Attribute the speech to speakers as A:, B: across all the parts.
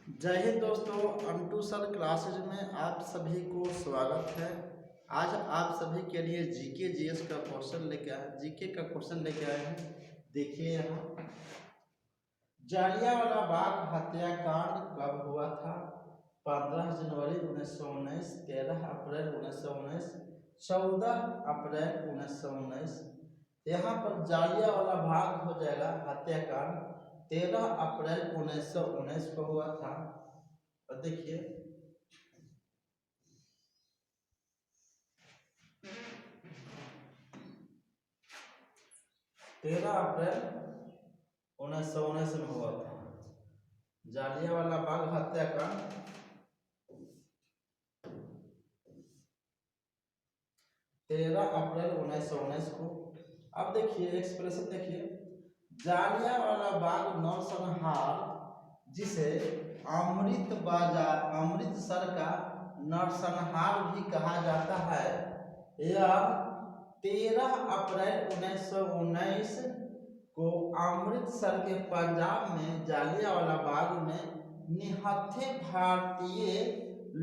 A: जय हिंद दोस्तों, unto sir classes में आप सभी को स्वागत है। आज आप सभी के लिए जीके जीएस का क्वेश्चन लेके आए जीके का क्वेश्चन लेके आए हैं। देखिए यहाँ, जालियांवाला बाग हत्याकांड कब हुआ था? 15 जनवरी 1919, 13 अप्रैल 1919, 14 अप्रैल 1919। यहाँ पर जालियांवाला बाग हो जाएगा हत्याकांड 13 अप्रैल 1919 को हुआ था। और देखिए, तेरह अप्रैल 1919 में हुआ था जालियांवाला बाग हत्याकांड। 13 अप्रैल 1919 को। अब देखिए एक्सप्रेशन देखिए, जालियांवाला बाग नरसंहार, जिसे अमृतसर का नरसंहार भी कहा जाता है, यह 13 अप्रैल 1919 को अमृतसर के पंजाब में जालियांवाला बाग में निहत्थे भारतीय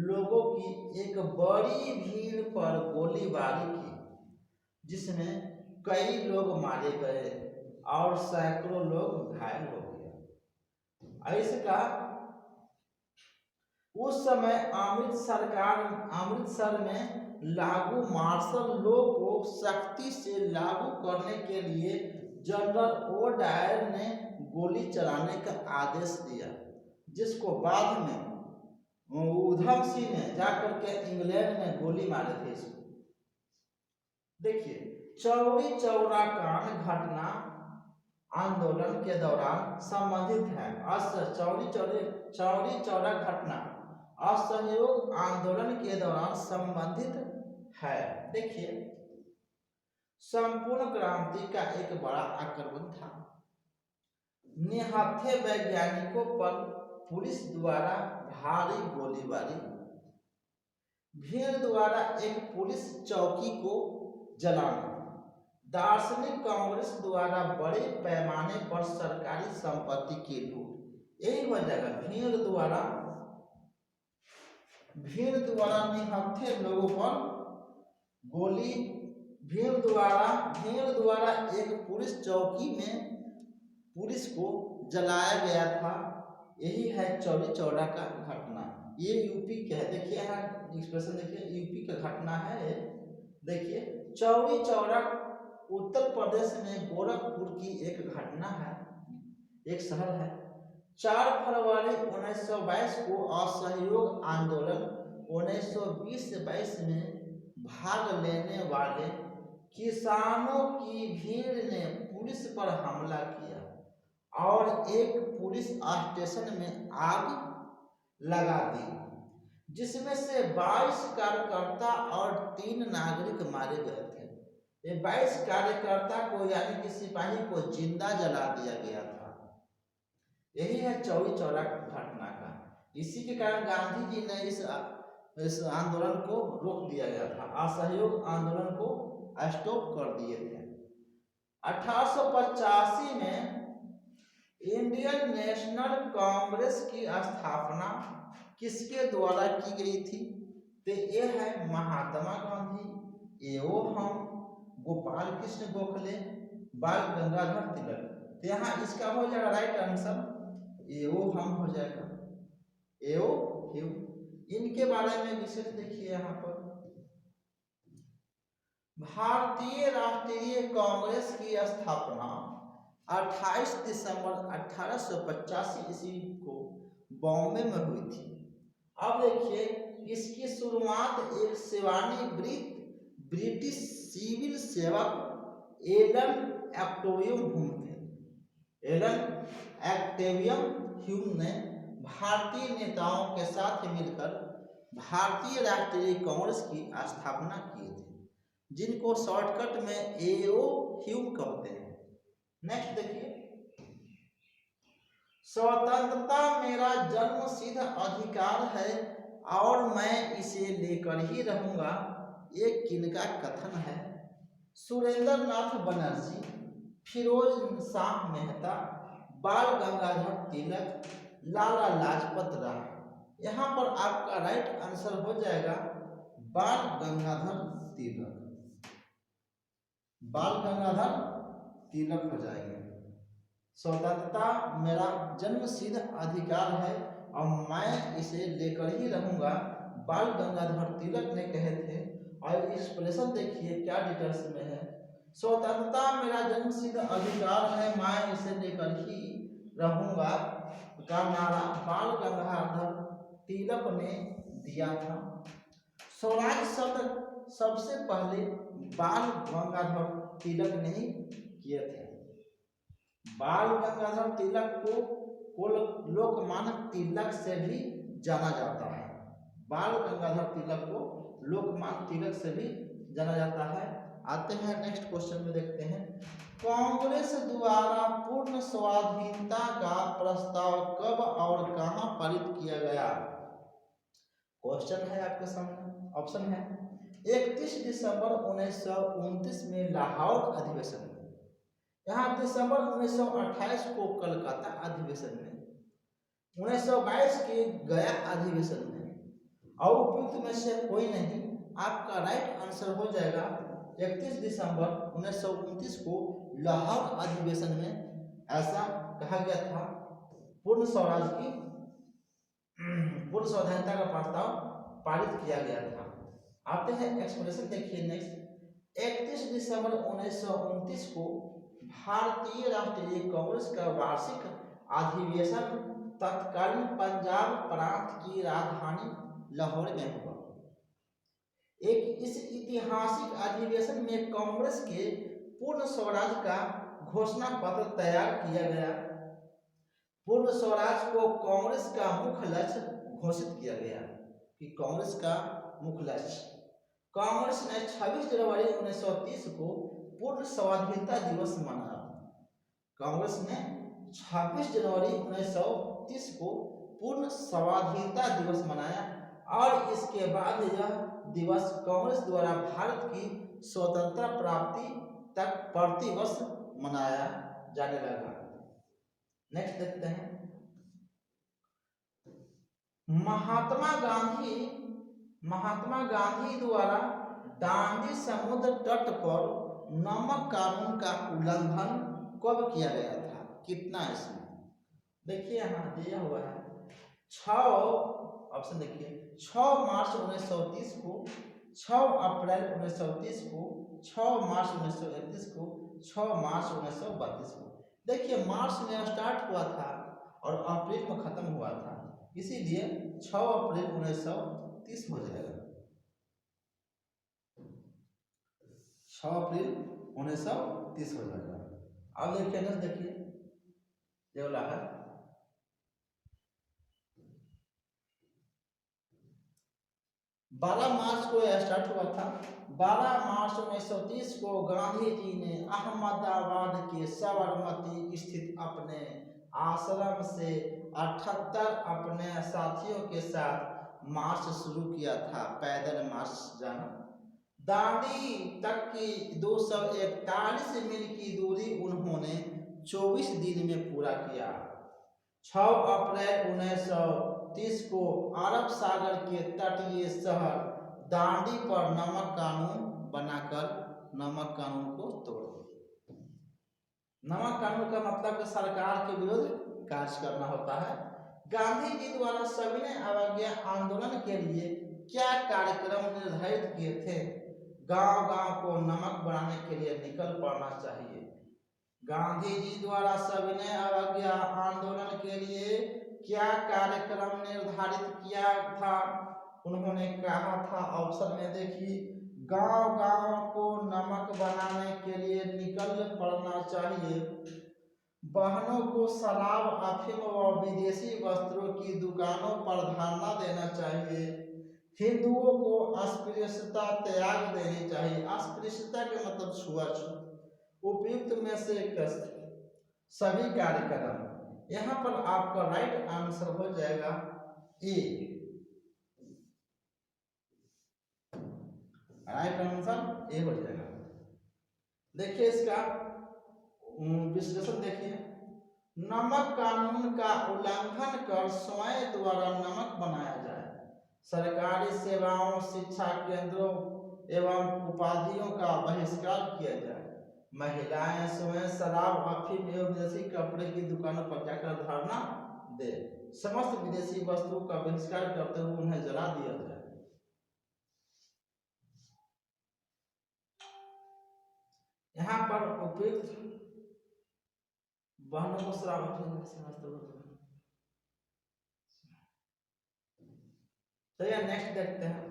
A: लोगों की एक बड़ी भीड़ पर गोलीबारी की, जिसमें कई लोग मारे गए और सैकड़ों लोग घायल हो गए। इसका उस समय अमृतसर में लागू मार्शल लॉ को सख्ती से लागू करने के लिए जनरल ओ डायर ने गोली चलाने का आदेश दिया, जिसको बाद में उधम सिंह ने जाकर के इंग्लैंड में गोली मारे थे इसको। देखिए, चौरी चौरा कांड घटना आंदोलन के दौरान संबंधित है। चौरी चौरा घटना असहयोग आंदोलन के दौरान संबंधित है। देखिए, संपूर्ण क्रांति का एक बड़ा आक्रमण था। निहत्थे वैज्ञानिकों पर पुलिस द्वारा भारी गोलीबारी, भीड़ द्वारा एक पुलिस चौकी को जलाना, दार्शनिक कांग्रेस द्वारा बड़े पैमाने पर सरकारी संपत्ति की लूट। यही वजह भीड़ द्वारा निहत्थे लोगों पर गोली, भीड़ द्वारा एक पुलिस चौकी में पुलिस को जलाया गया था। यही है चौरी चौरा का घटना। ये यूपी का है। देखिए यहाँ एक्सप्रेशन देखिए, यूपी का घटना है। देखिए, चौरी चौरा उत्तर प्रदेश में गोरखपुर की एक घटना है, एक शहर है। 4 फरवरी 1922 को असहयोग आंदोलन 1920-22 में भाग लेने वाले किसानों की भीड़ ने पुलिस पर हमला किया और एक पुलिस स्टेशन में आग लगा दी, जिसमें से 22 कार्यकर्ता और 3 नागरिक मारे गए थे। ये 22 कार्यकर्ता को यानी कि सिपाही को जिंदा जला दिया गया था। यही है चौरी चौरा घटना का। इसी के कारण गांधी जी ने इस आंदोलन को रोक दिया गया था, असहयोग आंदोलन को स्टॉप कर दिए थे। 1885 में इंडियन नेशनल कांग्रेस की स्थापना किसके द्वारा की गई थी? तो ये है महात्मा गांधी एवं गोपाल कृष्ण गोखले, बाल गंगाधर तिलक। तो यहाँ इसका हो जाएगा राइट आंसर एवं हो जाएगा एवं। इनके बारे में विशेष देखिए यहाँ पर, भारतीय राष्ट्रीय कांग्रेस की स्थापना 28 दिसंबर 1885 ईस्वी को बॉम्बे में हुई थी। अब देखिए, इसकी शुरुआत एक सेवानिवृत्त ब्रिटिश सिविल सेवक एलन ऑक्टेवियम ह्यूम ने भारतीय नेताओं के साथ मिलकर भारतीय राष्ट्रीय कांग्रेस की स्थापना की थी, जिनको शॉर्टकट में एओ ह्यूम कहते हैं। नेक्स्ट देखिए, स्वतंत्रता मेरा जन्मसिद्ध अधिकार है और मैं इसे लेकर ही रहूंगा, ये किनका कथन है? सुरेंद्र नाथ बनर्जी, फिरोज शाह मेहता, बाल गंगाधर तिलक लाला लाजपत राय। यहाँ पर आपका राइट आंसर हो जाएगा बाल गंगाधर तिलक। बाल गंगाधर तिलक हो जाएंगे। स्वतंत्रता मेरा जन्मसिद्ध अधिकार है और मैं इसे लेकर ही रहूंगा, बाल गंगाधर तिलक ने कहे थे। और एक्सप्रेशन देखिए क्या डिटेल्स में है। स्वतंत्रता मेरा जन्मसिद्ध अधिकार है, मैं इसे लेकर ही रहूंगा का नारा बाल गंगाधर तिलक ने दिया था। स्वराज शब्द सबसे पहले बाल गंगाधर तिलक ने ही किए थे। बाल गंगाधर तिलक को लोकमान्य तिलक से भी जाना जाता है। बाल गंगाधर तिलक को लोकमान्य तिलक से भी जाना जाता है। आते हैं नेक्स्ट क्वेश्चन में, देखते हैं कांग्रेस द्वारा पूर्ण स्वाधीनता का प्रस्ताव कब और कहां पारित किया गया। क्वेश्चन है आपके सामने, ऑप्शन है 31 दिसंबर 1929 में लाहौर अधिवेशन में, यहाँ दिसंबर 1928 को कलकत्ता अधिवेशन में, 1922 के गया अधिवेशन में, और उपयुक्त में से कोई नहीं। आपका राइट आंसर हो जाएगा 31 दिसंबर 1929 को लाहौर अधिवेशन में ऐसा कहा गया था, पूर्ण स्वराज की पूर्ण स्वाधीनता का प्रस्ताव पारित किया गया था। आते हैं एक्सप्रेशन देखिए नेक्स्ट। 31 दिसंबर 1929 को भारतीय राष्ट्रीय कांग्रेस का वार्षिक अधिवेशन तत्कालीन पंजाब प्रांत की राजधानी लाहौर में हुआ। इस ऐतिहासिक अधिवेशन में कांग्रेस के पूर्ण स्वराज का घोषणा पत्र तैयार किया गया। पूर्ण स्वराज को कांग्रेस का मुख्य लक्ष्य घोषित किया गया कि कांग्रेस का मुख्य लक्ष्य। कांग्रेस ने 26 जनवरी 1930 को पूर्ण स्वाधीनता दिवस मनाया। कांग्रेस ने 26 जनवरी 1930 को पूर्ण स्वाधीनता दिवस मनाया और इसके बाद यह दिवस कांग्रेस द्वारा भारत की स्वतंत्रता प्राप्ति तक प्रतिवर्ष मनाया जाने लगा। नेक्स्ट देखते हैं महात्मा गांधी द्वारा दांडी समुद्र तट पर नमक कानून का उल्लंघन कब किया गया था, कितना इसमें। देखिए यहाँ दिया हुआ है 6 ऑप्शन देखिए 6 मार्च 1930 को, 6 अप्रैल 1930 को, 6 मार्च 1931 को, 6 मार्च 1932 को। देखिए मार्च में स्टार्ट हुआ था और अप्रैल में खत्म हुआ था, इसीलिए 6 अप्रैल 1930 हो जाएगा। 6 अप्रैल 1930 हो जाएगा। अब देखिए नेक्स्ट देखिए ये वाला है 12 मार्च को यह स्टार्ट हुआ था। 12 मार्च 1930 को गांधी जी ने अहमदाबाद के साबरमती स्थित अपने आश्रम से 78 अपने साथियों के साथ मार्च शुरू किया था, पैदल मार्च जाना। दांडी तक की 241 मील की दूरी उन्होंने 24 दिन में पूरा किया। 6 अप्रैल 1930 को अरब सागर के तटीय शहर दांडी पर नमक कानून बनाकर नमक कानून को तोड़ दिया। नमक कानून का मतलब सरकार के विरुद्ध कार्य करना होता है। गांधी जी द्वारा सविनय अवज्ञा आंदोलन के लिए क्या कार्यक्रम निर्धारित किए थे। गांव-गांव को नमक बनाने के लिए निकल पड़ना चाहिए। गांधी जी द्वारा सविनय अवज्ञा आंदोलन के लिए क्या कार्यक्रम निर्धारित किया था। उन्होंने कहा था, ऑप्शन में देखिए गांव-गांव को नमक बनाने के लिए निकल पड़ना चाहिए। बहनों को शराब, अफीम व विदेशी वस्त्रों की दुकानों पर धरना देना चाहिए। हिंदुओं को अस्पृश्यता त्याग देनी चाहिए। अस्पृश्यता के मतलब छुआछूत। उपयुक्त में से सभी कार्यक्रम। यहाँ पर आपका राइट आंसर हो जाएगा ए। राइट आंसर ए हो जाएगा। देखिए इसका विश्लेषण देखिए। नमक कानून का उल्लंघन कर स्वयं द्वारा नमक बनाया जाए, सरकारी सेवाओं, शिक्षा केंद्रों एवं उपाधियों का बहिष्कार किया जाए, महिलाएं स्वयं शराब, अफीम एवं विदेशी कपड़े की दुकानों पर जाकर धरना दे, समस्त विदेशी वस्तुओं का बहिष्कार करते हुए उन्हें जला दिया जाए। यहाँ पर उपयुक्त बहनों को शराब अफीम चलिए नेक्स्ट देखते हैं।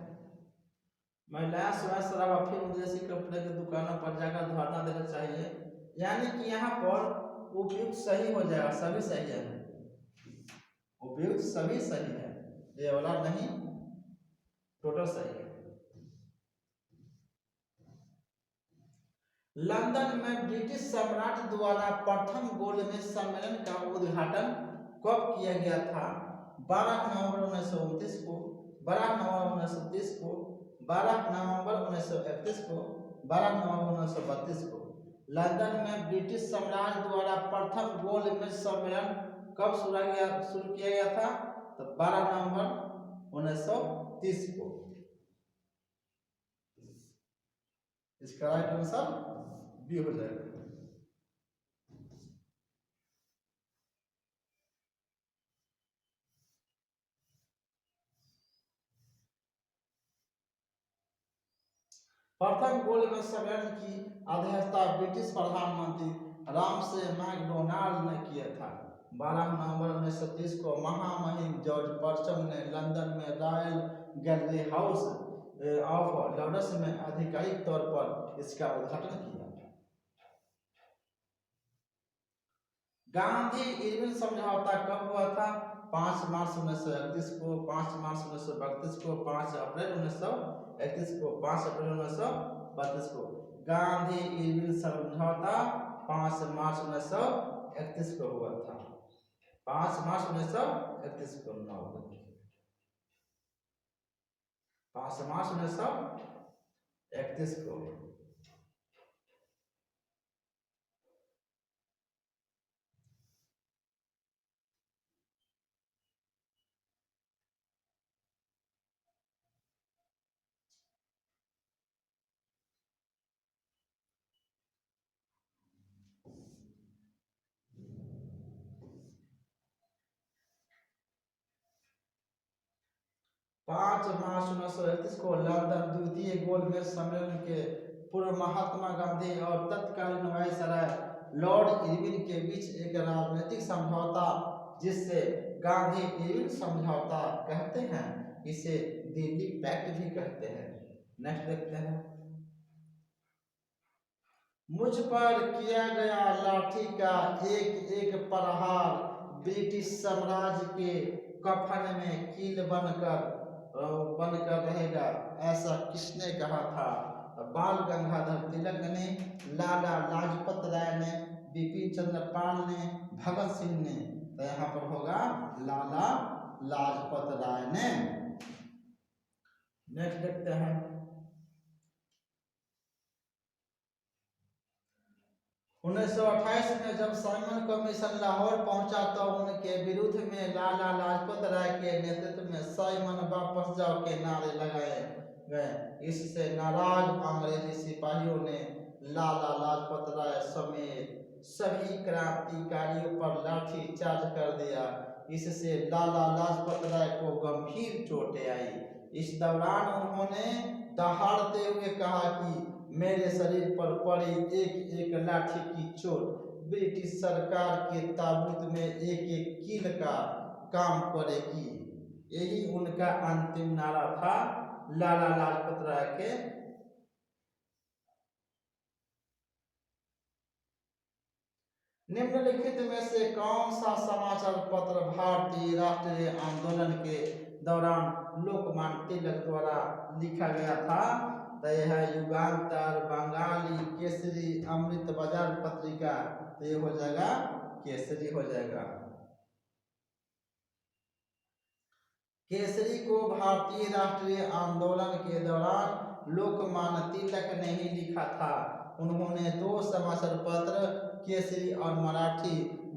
A: महिलाएं स्वयं शराब, अफीम, विदेशी कपड़े की दुकानों पर जाकर धरना देना चाहिए, यानी कि यहाँ पर उपयुक्त सही हो जाएगा, सभी सही है, उपयुक्त सभी सही है, ये वाला नहीं, टोटल सही है। लंदन में ब्रिटिश सम्राट द्वारा प्रथम गोलमेज सम्मेलन का उद्घाटन कब किया गया था? 12 नवंबर 1929 को, 12 नवंबर 1930 को, 12 नवंबर 1931 को, 12 नवंबर 1932 को। लंदन में ब्रिटिश सम्राट द्वारा प्रथम गोलमेज सम्मेलन कब शुरू किया गया था? तो 12 नवंबर 1930 को। इसका राइट आंसर बी हो जाएगा। प्रथम गोलमेज सम्मेलन की अध्यक्षता ब्रिटिश प्रधानमंत्री रामसे मैकडोनाल्ड ने किया था। 12 नवंबर 1930 को महामहिम जॉर्ज परचम ने लंदन में royal gallery house of lords में आधिकारिक तौर पर इसका उद्घाटन किया। गांधी इरविन समझौता कब हुआ था? 5 मार्च 1931 को, 5 मार्च 1932 को, 5 अप्रैल 1931 को, 5 अप्रैल 1932 को। गांधी इरविन समझौता 5 मार्च 1931 को हुआ था, 5 मार्च 1931 को, 5 मार्च 1931 को। पाँच मार्च 1931 को लंदन द्वितीय गोलमेज सम्मेलन के पूर्व महात्मा गांधी और तत्कालीन वायसराय लॉर्ड इरविन के बीच एक राजनीतिक समझौता, जिससे गांधी इरविन समझौता कहते हैं, इसे दिल्ली पैक्ट भी कहते हैं। नेक्स्ट देखते हैं। मुझ पर किया गया लाठी का एक एक प्रहार ब्रिटिश साम्राज्य के कफन में कील बनकर रहेगा, ऐसा किसने कहा था? बाल गंगाधर तिलक ने, लाला लाजपत राय ने, बिपिन चंद्र पाल ने, भगत सिंह ने। तो यहाँ पर होगा लाला लाजपत राय ने। नेक्स्ट देखते हैं। 1928 में जब साइमन कमीशन लाहौर पहुंचा तो उनके विरुद्ध में लाला लाजपत राय के नेतृत्व में साइमन वापस जाओ के नारे लगाए गए। इससे नाराज अंग्रेजी सिपाहियों ने लाला लाजपत राय समेत सभी क्रांतिकारियों पर लाठी चार्ज कर दिया। इससे लाला लाजपत राय को गंभीर चोटें आई। इस दौरान उन्होंने दहाड़ते हुए कहा कि मेरे शरीर पर पड़ी एक एक लाठी की चोट ब्रिटिश सरकार के ताबूत में एक एक कील का काम करेगी। यही उनका अंतिम नारा था लाला लाजपत राय के। निम्नलिखित में से कौन सा समाचार पत्र भारतीय राष्ट्रीय आंदोलन के दौरान लोकमान्य तिलक द्वारा लिखा गया था? तो यह है युगांतर, बंगाली केसरी, अमृत बाजार पत्रिका। तो ये हो जाएगा केसरी हो जाएगा। केसरी को भारतीय राष्ट्रीय आंदोलन के दौरान लोकमान्य तिलक ने ही लिखा था। उन्होंने 2 समाचार पत्र केसरी और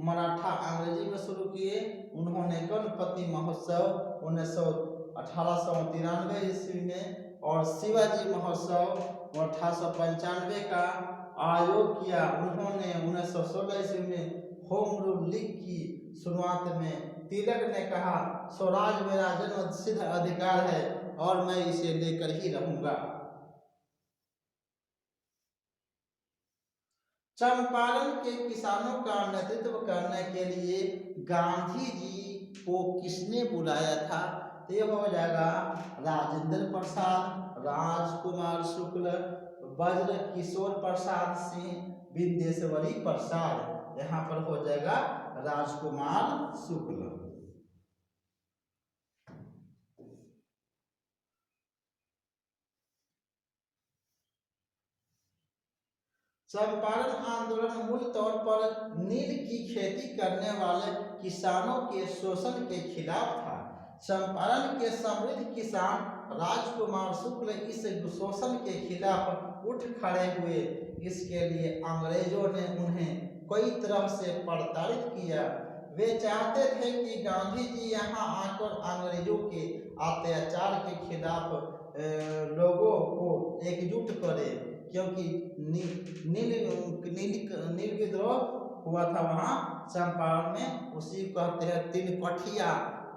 A: मराठा अंग्रेजी में शुरू किए। उन्होंने गणपति महोत्सव 1893 ईस्वी में और शिवाजी महोत्सव 1895 का आयोग किया। उन्होंने 1916 ईस्वी में होम रूल लीग की शुरुआत में तिलक ने कहा, स्वराज मेरा जन्म सिद्ध अधिकार है और मैं इसे लेकर ही रहूंगा। चंपारण के किसानों का नेतृत्व करने के लिए गांधी जी को किसने बुलाया था? तो ये हो जाएगा राजेंद्र प्रसाद, राजकुमार शुक्ल, वज्र किशोर प्रसाद सिंह, बिंदेश्वरी प्रसाद। यहाँ पर हो जाएगा राजकुमार शुक्ल। चंपारण आंदोलन मूल तौर पर नील की खेती करने वाले किसानों के शोषण के खिलाफ था। चंपारण के समृद्ध किसान राजकुमार शुक्ल इस शोषण के खिलाफ उठ खड़े हुए। इसके लिए अंग्रेजों ने उन्हें कई तरह से प्रताड़ित किया। वे चाहते थे कि गांधी जी यहाँ आकर अंग्रेजों के अत्याचार के खिलाफ लोगों को एकजुट करें, क्योंकि नील विद्रोह हुआ था वहाँ चंपारण में। उसी कहते हैं 3 कठिया,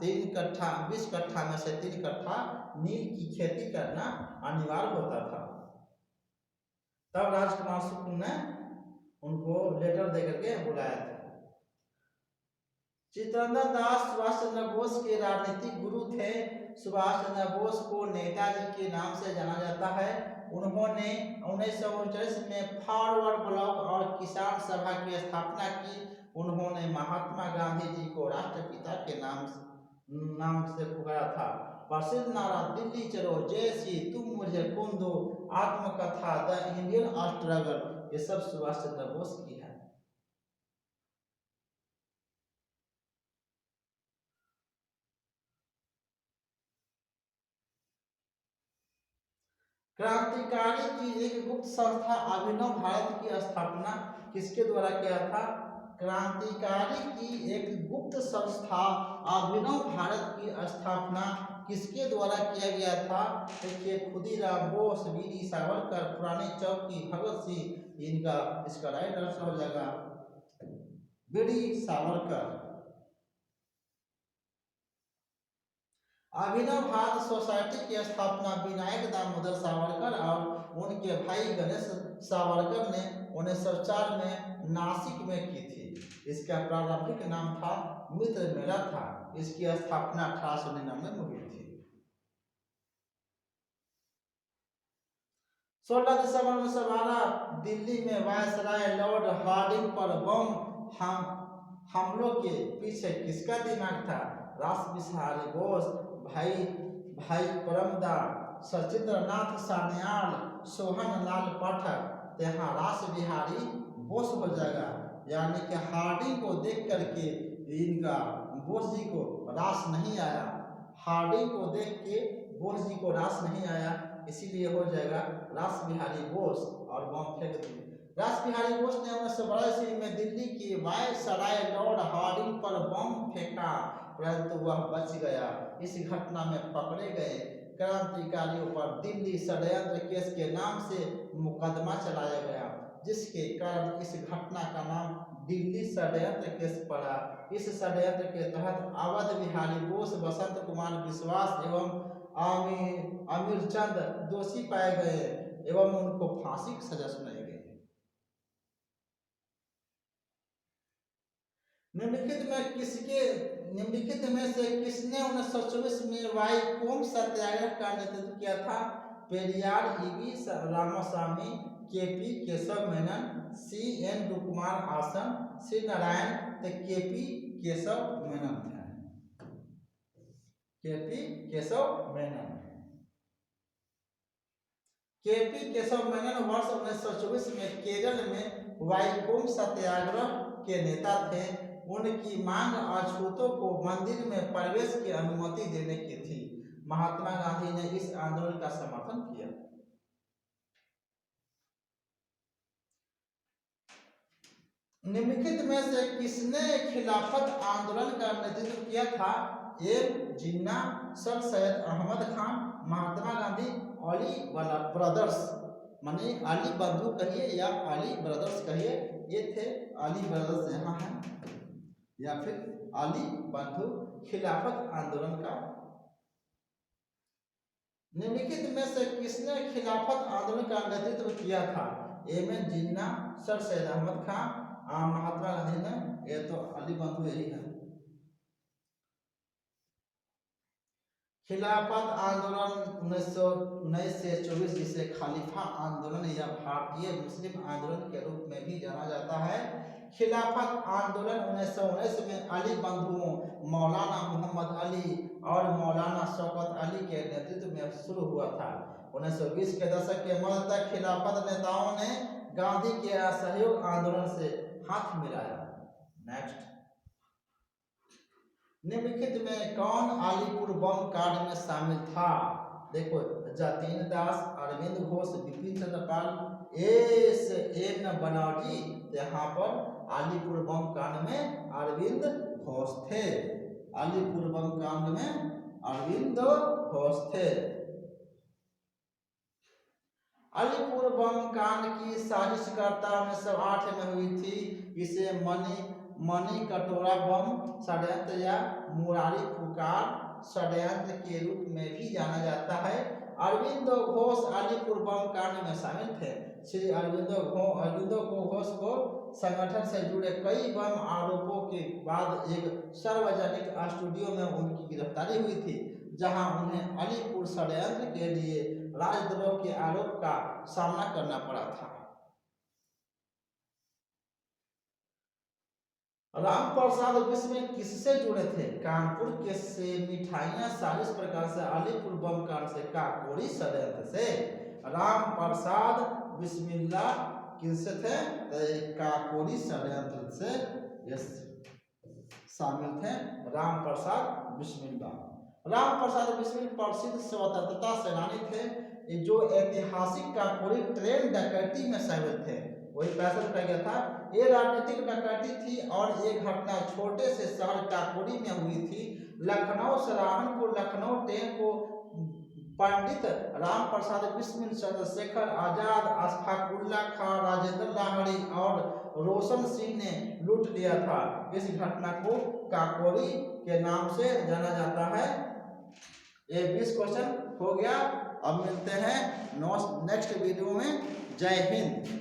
A: 3 कट्ठा 20 कट्ठा में से 3 कट्ठा नील की खेती करना अनिवार्य होता था। तब राजकुमार शुक्ल ने उनको लेटर देकर के बुलाया था। चित्तरंजन दास सुभाष चंद्र बोस के राजनीतिक गुरु थे। सुभाष चंद्र बोस को नेताजी के नाम से जाना जाता है। उन्होंने 1939 में फॉरवर्ड ब्लॉक और किसान सभा की स्थापना की। उन्होंने महात्मा गांधी जी को राष्ट्रपिता के नाम से पुकारा था। प्रसिद्ध नारा दिल्ली चलो, जय श्री, तुम मुझे खून दो, आत्मकथा, द इंडियन स्ट्रगल, ये सब सुभाष चंद्र बोस की है। क्रांतिकारी की एक गुप्त संस्था अभिनव भारत की स्थापना किसके द्वारा किया था? क्रांतिकारी की एक गुप्त संस्था अभिनव भारत की स्थापना किसके द्वारा किया गया था? देखिए, खुदीराम बोस, वीर सावरकर, पुरानी चौकी, भगत सिंह, इसका राइट आंसर हो जाएगा वीर सावरकर। अभिनव भारत सोसाइटी की स्थापना विनायक दामोदर सावरकर और उनके भाई गणेश सावरकर ने 1904 में नासिक में की थी। इसका प्रारंभिक नाम था मित्र मेला था। इसकी स्थापना 1899 में हुई थी। 16 दिसंबर 1912 दिल्ली में वायसराय लॉर्ड हार्डिंग पर बम हमलों के पीछे किसका दिमाग था? रास बिहारी बोस, भाई परमदास, सचिंद्रनाथ सान्याल, सोहन लाल पाठक। यहाँ रास बिहारी बोस हो जाएगा। यानी कि हार्डिंग को देख करके इनका बोस जी को रास नहीं आया। हार्डिंग को देख के बोस जी को रास नहीं आया, इसीलिए हो जाएगा रास बिहारी बोस और बम फेंक दिए। रास बिहारी बोस ने 1982 में दिल्ली की वायसराय लॉर्ड हार्डिंग पर बम फेंका, परंतु वह बच गया। इस घटना में पकड़े गए क्रांतिकारियों पर दिल्ली षड्यंत्र केस के नाम से मुकदमा चलाया गया, जिसके कारण इस घटना का नाम दिल्ली षड्यंत्र केस पड़ा। इस षड्यंत्र के तहत अवध बिहारी बोस, बसंत कुमार विश्वास एवं अमीरचंद दोषी पाए गए एवं उनको फांसी की सजा सुनाई गई। निम्नलिखित में से किसने 1924 में वाईकोम सत्याग्रह का नेतृत्व किया था? Periyar, E V Ramaswamy, K P Kesava Menon, CN रुकुमार आसन, श्री नारायण, केपी केशव मेनन थे। केपी केशव मेनन। केपी केशव मेनन वर्ष 1924 में केरल में वाईकोम सत्याग्रह के नेता थे। उनकी मांग अछूतों को मंदिर में प्रवेश की अनुमति देने की थी। महात्मा गांधी ने इस आंदोलन का समर्थन किया। निम्नलिखित में से किसने खिलाफत आंदोलन का नेतृत्व किया था? एम जिन्ना, सर सैयद अहमद खान, महात्मा गांधी, अली वाला ब्रदर्स, माने अली बंधु कहिए या अली ब्रदर्स कहिए, ये थे अली ब्रदर्स यहाँ है, या फिर अली बंधु खिलाफत आंदोलन का। निम्नलिखित में से किसने खिलाफत आंदोलन का नेतृत्व किया था? एम जिन्ना, सर सैयद अहमद खान, महात्मा गांधी ने, ये तो अली बंधु यही है। खिलाफत आंदोलन 1919 से 24, जिसे खलीफा आंदोलन या भारतीय मुस्लिम आंदोलन के रूप में भी जाना जाता है। खिलाफत आंदोलन 1919 में अली बंधुओं मौलाना मोहम्मद अली और मौलाना शौकत अली के नेतृत्व में शुरू हुआ था। 1920 के दशक के मध्य तक खिलाफत नेताओं ने गांधी के असहयोग आंदोलन से हाथ मिलाया। नेक्स्ट, निम्नलिखित में कौन अलीपुर बम कांड में शामिल था? देखो, जतीन दास, अरविंद घोष, बिपिन चंद्र पाल, एस एन बनर्जी। यहाँ पर अलीपुर बम कांड में अरविंद घोष थे। अलीपुर बम कांड में अरविंद घोष थे। अलीपुर बम कांड की साजिशकर्ता 1908 में हुई थी। इसे मनी कटोरा बम षड्यंत्र या मुरारी पुकार षड्यंत्र के रूप में भी जाना जाता है। अरविंद घोष अलीपुर बम कांड में शामिल थे। श्री अरविंद घोष को संगठन से जुड़े कई बम आरोपों के बाद एक सार्वजनिक स्टूडियो में उनकी गिरफ्तारी हुई थी, जहां उन्हें अलीपुर षड्यंत्र के लिए राजद्रोह के आरोप का सामना करना पड़ा था। राम प्रसाद बिस्मिल किससे जुड़े थे? कानपुर के से मिठाइयां साजिश प्रकार से अलीपुर बम कांड से काकोरी षड्यंत्र से। राम प्रसाद बिस्मिल्ला किससे थे? काकोरी षड्यंत्र से शामिल थे राम प्रसाद बिस्मिल्ला। राम प्रसाद बिस्मिल प्रसिद्ध स्वतंत्रता सेनानी थे, जो ऐतिहासिक काकोरी ट्रेन डकैती में शामिल थे। वही पैसा लुटाया गया था। ये राजनीतिक डकैती थी और ये घटना छोटे से शहर काकोरी में हुई थी। लखनऊ सराहनपुर लखनऊ ट्रेन को पंडित राम प्रसाद बिस्मिल, चंद्रशेखर आजाद, अशफाकुल्ला खां, राजेंद्र लाहिड़ी और रोशन सिंह ने लूट लिया था। इस घटना को काकोरी के नाम से जाना जाता है। ये 20 क्वेश्चन हो गया। अब मिलते हैं नेक्स्ट वीडियो में। जय हिंद।